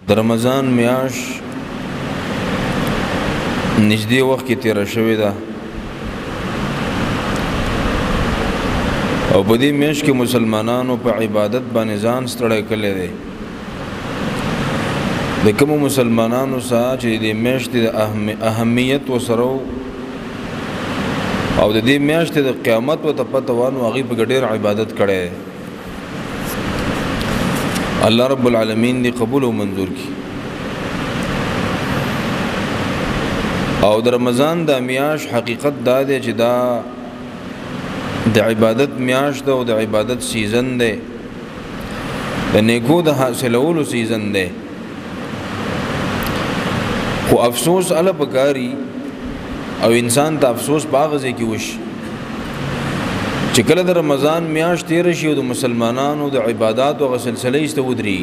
د رمضان میاش نږدې وخت کې تیر شوی ده او په دې میاش کې مسلمانانو په عبادت باندې ځان ستړی کړی دی د کوم مسلمانانو سره چې د میاش د اهمیت وسره او د دې میاش د قیامت او تپتوانو هغه په ډېر عبادت کړي الله رب العالمین دی قبول او منظور کی او د رمضان د میاش حقیقت دا دی چې دا د عبادت میاش ده او د عبادت سیزن ده د نیکو د حاصلولو سیزن ده خو افسوس علی بکاری او انسان ته افسوس باغزه کی وش چې کله د رمضان میاش تیر شي او د مسلمانانو د عبادت او سلسله استودري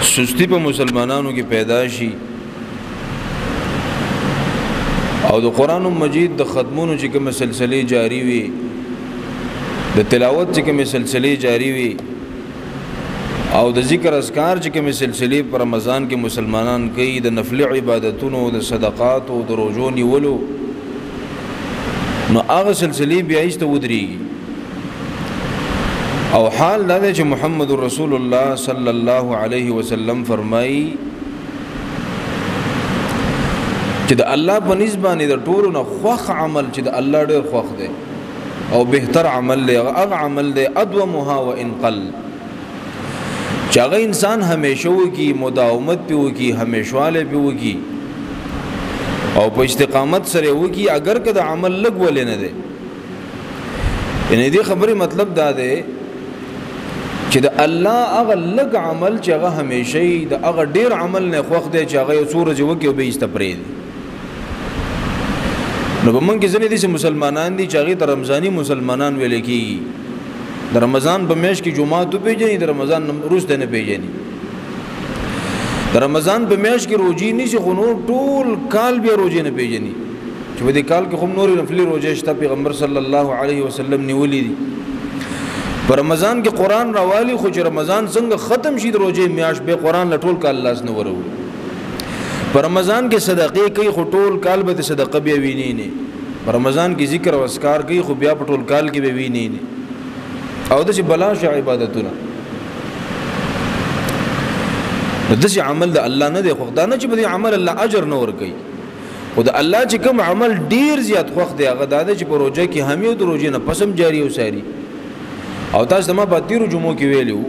سستی په مسلمانانو کې پیدا شي او د قران مجید د ختمونو چې کوم سلسله جاری وي د تلاوت چې کوم سلسله جاری وي او د ذکر اذکار چې کوم سلسله پر رمضان کې مسلمانان کوي د نفل عبادتونو د صدقات او د روزو نیولو نو هغه سلسله بیا ایست ودري او حال دا چې محمد رسول الله صلی الله علیه وسلم فرمایي چې د الله په نسبانه د ټولو نه خوخ عمل چې د الله ډېر خوخ دی او بهتر عمل دی هغه عمل دی ادومها وان قل چې هغه انسان همیشه وکي مداومت په وکي همیشواله په وکي او په استقامت سره وکي اگر که د عمل لګ ولې نه دی یعنی دې خبره مطلب دا دی چې د الله هغه لګ عمل چې هغه همیشه د هغه ډیر عمل نه خوښ دی چې هغه سورج وکي او به استپرید نو په مونږ کې ځنې دي مسلمانان دي چې هغه د رمضاني مسلمانان ویل کی د رمضان په میاشت کې جمعه ته پیژني د رمضان وروسته نه پیژني د رمضان په میاشت کې روزي نشي خو نور ټول کال بیا روزي نه پیژني چې په دې کال کې هم نور نفلي روزي شته پیغمبر صلی الله علیه وسلم نیولې دي په رمضان کې قران راوالي خو چې رمضان څنګه ختم شي د روزي میاشت به قران لټول کال لاس نه ورو په رمضان کې صدقې کوي خو ټول کال به صدقه بیا ویني نه په رمضان کې ذکر او اذکار کوي خو بیا په ټول کال کې به ویني نه او د بلاش عبادتونه د عمل د الله نه دی خو دا نه چې په عمل الله اجر نه ور کوي او د الله چې کوم عمل ډیر زیات خوښ دی هغه دا چې په روزه کې هم یو د روزې نه پسم جاری او ساری او تاسو ما په تیرو جمعو کې ویلو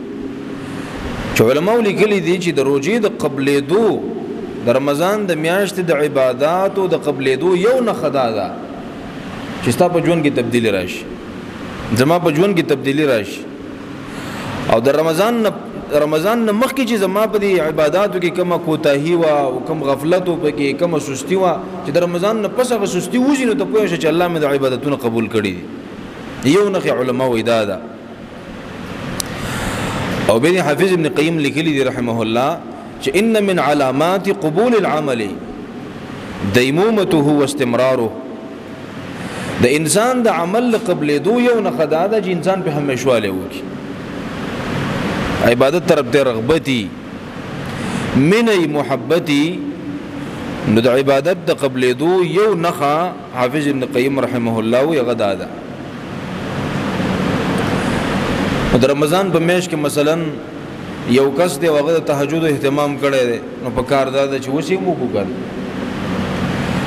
چې علماء لیکلي دي چې د روزې د قبلېدو د رمضان د میاشتې د عبادت او د قبلېدو یو نه خدا ده چې ستا په ژوند کې تبدیلی راشي زما په ژوند کې تبدیلی راشي او د رمضان نه مخکې چې زما په دې عبادتو کې کومه کوتاهي وا او کوم غفلت او کې کومه سستی وا چې د رمضان نه پس هغه سستی وځي نو ته پوه شې چې الله مې د عبادتونو قبول کړي یو نه علماء ودا ده او بین حافظ ابن قیم لیکلی دی رحمه الله چې ان من علامات قبول العمل دیمومته واستمراره د انسان د عمل قبل دو یو نه خدا ده چې انسان په همیشواله وکي عبادت طرف ته رغبتي منی محبتي نو د عبادت د قبل دو یو نخا حافظ ابن قیم رحمه الله یو غدا ده د رمضان په میاشت کې مثلا یو کس دی هغه د تهجد اهتمام کړی دی نو په کار دا چې وسی مو وکړ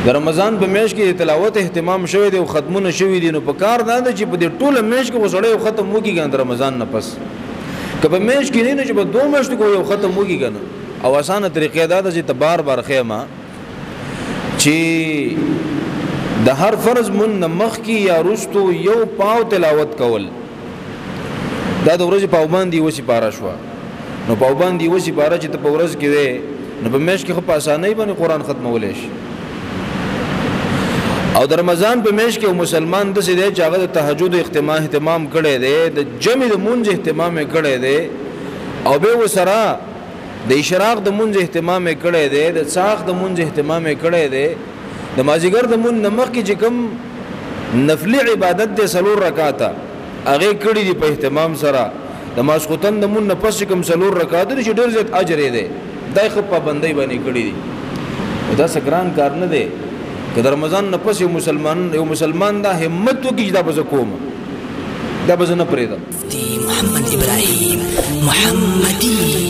د رمضان په میاشت کې تلاوت اهتمام شوی دی او ختمونه شوی دي نو په کار دا چې په دې ټوله میاشت کې وسړی ختم وکړي د رمضان نه پس کله میاشت کې نه چې په دوه میاشتو کې یو ختم وکړي کنه او اسانه طریقې دا چې تبار بار خیمه چې د هر فرض من مخ کې یا رستو یو پاو تلاوت کول دا د ورځې پاوبان دی وسی پارا شو نو پاوبان دی وسی پارا چې ته په ورځ کې وې نو په میاشت کې خو په اسانۍ باندې قران ختمولې شي او د رمضان په میاشت کې مسلمان د سې چې هغه د تهجد اهتمام کړي دی د جمع د مونږ اهتمام کړي دی او به وسره د اشراق د مونږ اهتمام کړي دی د څاخ د مونږ اهتمام کړي دی د مازیګر د مونږ نمخ کې چې کوم نفلی عبادت د سلور رکعاته هغه کړي دی په اهتمام سره د ماسخوتن د مون نه پس کوم څلور رکعات دي چې ډېر زیات اجر یې دی دای خو پابندۍ باندې کړی دي دا سګران کار نه دی که د رمضان نه پس یو مسلمان دا همت وکړي دا به زه کوم دا به زه نه پرېږدم. محمد ابراهیم محمدي